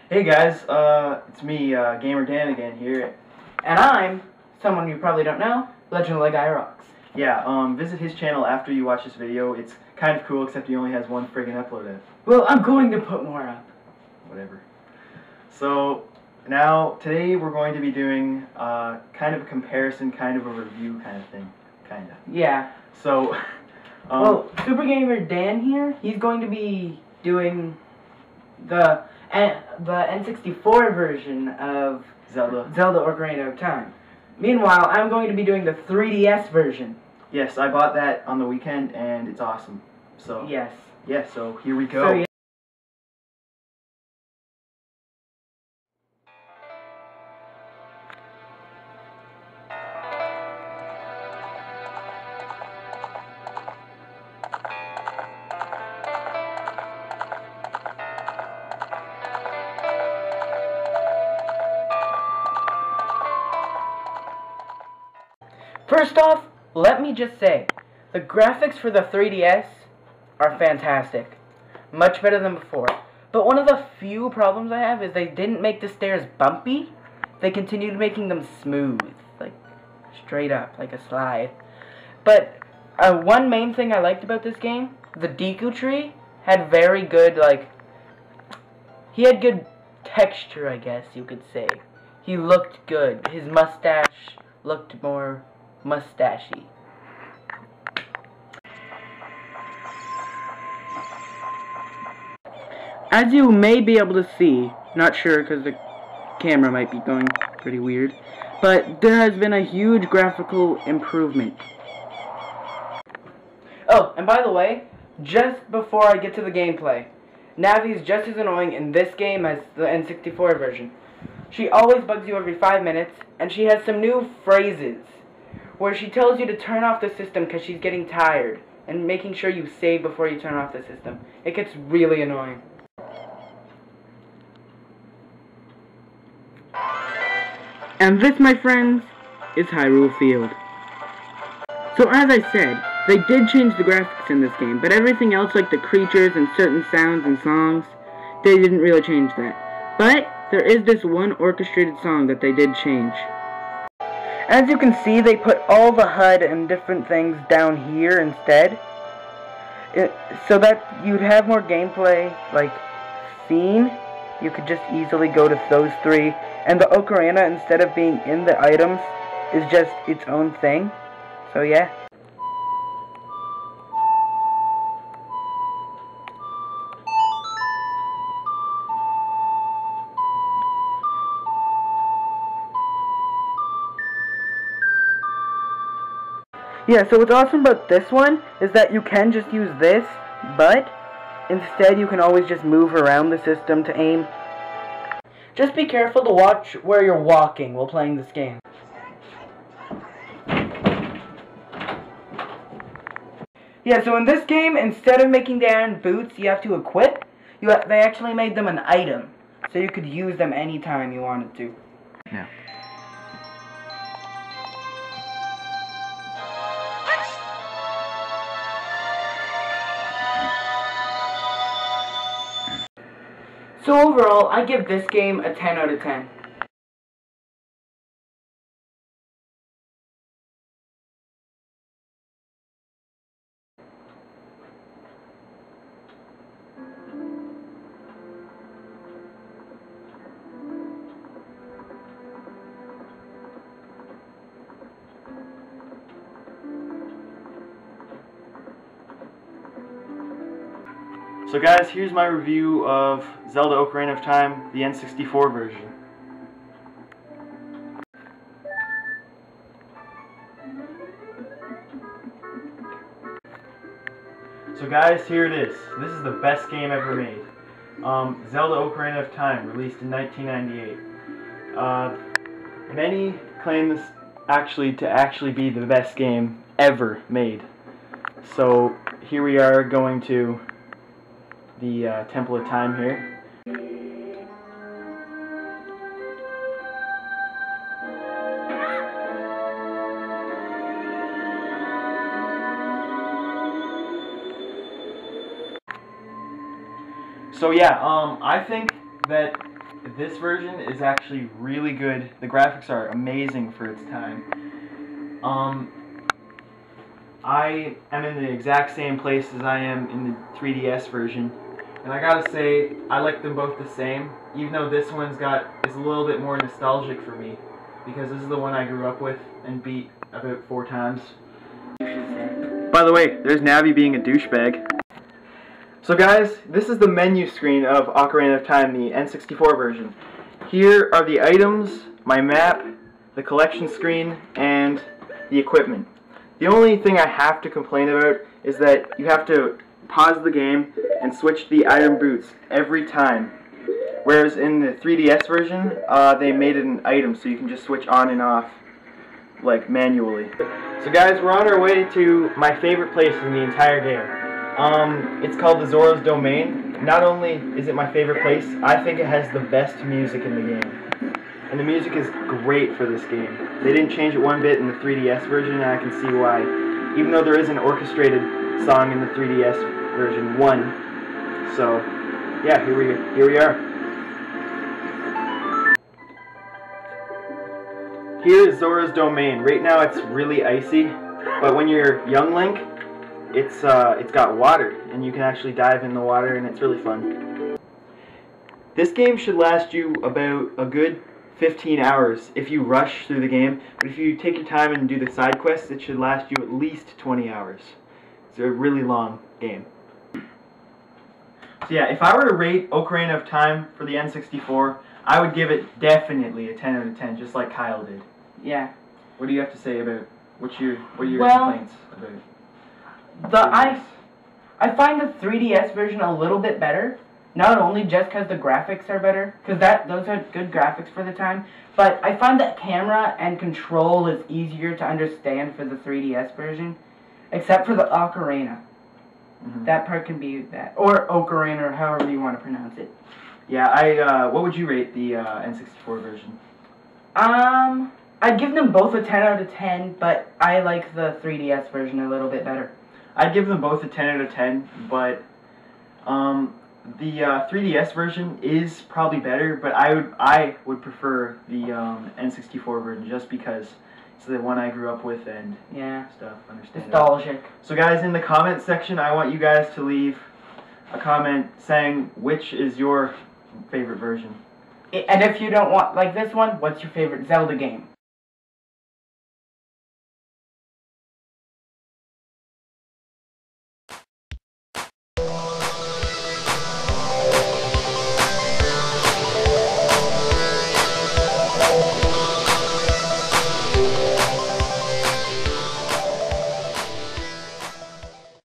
Hey guys, it's me, GamerDan again here. And I'm someone you probably don't know, legendoflegaiarocks. Yeah, visit his channel after you watch this video. It's kind of cool, except he only has one friggin' upload. Well, I'm going to put more up. Whatever. So, now, today we're going to be doing, kind of a comparison, kind of a review kind of thing. Kinda. Yeah. So, well, SuperGamerDan here, he's going to be doing the N64 version of Zelda Ocarina of Time. Meanwhile, I'm going to be doing the 3DS version. Yes, I bought that on the weekend, and it's awesome. So, yes. Yeah, so here we go. So, yeah. First off, let me just say, the graphics for the 3DS are fantastic. Much better than before. But one of the few problems I have is they didn't make the stairs bumpy. They continued making them smooth. Like, straight up, like a slide. But, one main thing I liked about this game, the Deku Tree had very good, he had good texture, I guess you could say. He looked good. His mustache looked more mustachy. As you may be able to see, not sure because the camera might be going pretty weird, but there has been a huge graphical improvement. Oh, and by the way, just before I get to the gameplay, Navi is just as annoying in this game as the N64 version. She always bugs you every 5 minutes, and she has some new phrases where she tells you to turn off the system because she's getting tired, and making sure you save before you turn off the system. It gets really annoying. And this, my friends, is Hyrule Field. So as I said, they did change the graphics in this game, but everything else like the creatures and certain sounds and songs, they didn't really change that. But there is this one orchestrated song that they did change. As you can see, they put all the HUD and different things down here instead, so that you'd have more gameplay, like scene. You could just easily go to those three, and the Ocarina, instead of being in the items, is just its own thing. So yeah. Yeah, so what's awesome about this one is that you can just use this, but instead you can always just move around the system to aim. Just be careful to watch where you're walking while playing this game. Yeah, so in this game, instead of making the iron boots you have to equip, they actually made them an item, so you could use them anytime you wanted to. Yeah. So overall, I give this game a 10 out of 10. So guys, here's my review of Zelda Ocarina of Time, the N64 version. So guys, here it is. This is the best game ever made. Zelda Ocarina of Time, released in 1998. Many claim this to be the best game ever made. So here we are going to the Temple of Time here. So yeah, I think that this version is actually really good. The graphics are amazing for its time. I am in the exact same place as I am in the 3DS version, and I gotta say, I like them both the same, even though this one's is a little bit more nostalgic for me, because this is the one I grew up with and beat about 4 times. By the way, there's Navi being a douchebag. So guys, this is the menu screen of Ocarina of Time, the N64 version. Here are the items, my map, the collection screen, and the equipment. The only thing I have to complain about is that you have to pause the game and switch the item boots every time. Whereas in the 3DS version, they made it an item so you can just switch on and off, like, manually. So guys, we're on our way to my favorite place in the entire game. It's called the Zora's Domain. Not only is it my favorite place, I think it has the best music in the game. And the music is great for this game. They didn't change it one bit in the 3DS version, and I can see why. Even though there is an orchestrated song in the 3DS version 1. So, yeah, here we are. Here is Zora's Domain. Right now it's really icy, but when you're young Link, it's got water, and you can actually dive in the water, and it's really fun. This game should last you about a good 15 hours if you rush through the game, but if you take your time and do the side quests, it should last you at least 20 hours. It's a really long game. So yeah, if I were to rate Ocarina of Time for the N64, I would give it definitely a 10 out of 10, just like Kyle did. Yeah. What do you have to say about, what are your complaints about? I find the 3DS version a little bit better. Not only just because the graphics are better, because those are good graphics for the time, but I find that camera and control is easier to understand for the 3DS version, except for the Ocarina. Mm-hmm. That part can be that, or Ocarina, or however you want to pronounce it. Yeah, what would you rate the N64 version? I'd give them both a 10 out of 10, but I like the 3DS version a little bit better. I'd give them both a 10 out of 10, but the 3DS version is probably better, but I would prefer the N64 version just because it's the one I grew up with and stuff. Nostalgic. So guys, in the comment section, I want you guys to leave a comment saying which is your favorite version. And if you don't want, like this one, what's your favorite Zelda game?